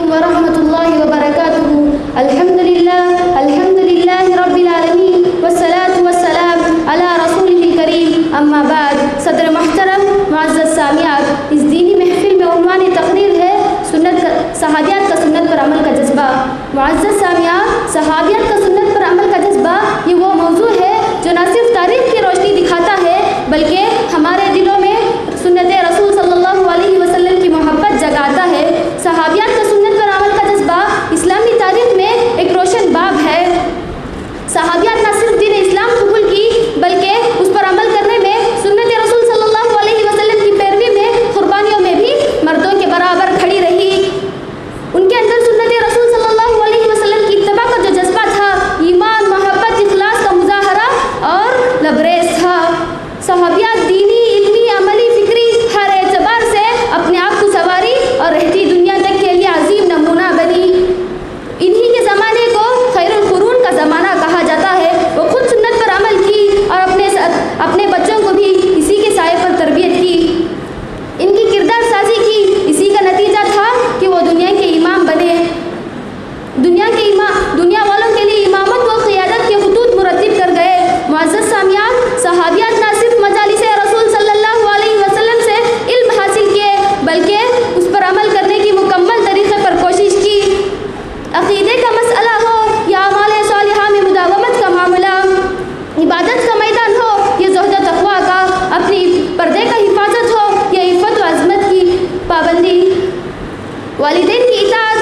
علیکم ورحمۃ اللہ وبرکاتہ۔ الحمد للہ رب العالمین والصلاة والسلام علی رسولہ الکریم، اما بعد۔ صدر محترم، معزز سامعات، اس دینی محفل میں عنوان تقریر ہے صحابیات کا سنت پر عمل کا جذبہ۔ معزز سامعات، صحابیات کا سنت پر عمل کا جذبہ یہ وہ موضوع ہے جو نہ صرف تاریخ کی روشنی دکھاتا ہے بلکہ ہمارے دلوں میں سنت رسول صلی اللہ علیہ وسلم کی محبت جگاتا ہے۔ صحابیات کا سنت پر عمل کا جذبہ اسلامی تاریخ میں ایک روشن باب ہے۔ صحابیات نہ صرف دین اسلام قبول کی بلکہ اس پر عمل کرنے میں سنت رسول صلی اللہ علیہ وسلم کی پیروی میں قربانیوں میں بھی مردوں کے برابر کھڑی رہی۔ ان کے اندر سنت رسول صلی اللہ علیہ وسلم کی اتباع کا جو جذبہ تھا، ایمان، محبت، اخلاص کا مظاہرہ اور لبریز تھا۔ صحابیات دینی، علمی، عملی، فکری ہر اعتبار سے اپنے آپ کو سنواری اور رہتی دنیا تک کے لیے عظیم نمونہ بنی۔ انہی کے زمانے کو خیر القرون کا زمانہ کہا جاتا ہے۔ وہ خود سنت پر عمل کی اور اپنے بچوں کو بھی اسی کے سائے پر تربیت کی۔ ان کی کردار سازی کی، اسی کا نتیجہ تھا کہ وہ دنیا کے امام بنے۔ دنیا والوں کے لیے امامت و قیادت کے خطوط مرتب کر گئے۔ معزز سامعات، صحابیات نہ صرف مجالس رسول صلی اللہ علیہ وسلم سے علم حاصل کیے بلکہ اس پر عمل کرنے کی مکمل طریقے پر کوشش کی۔ عقیدے کا مسئلہ ہو یا اعمال صالحہ میں مداومت کا معاملہ، عبادت کا میدان ہو یا زہد و تقویٰ کا، اپنی پردے کا حفاظت ہو یا عفت و عظمت کی پابندی، والدین کی اطاعت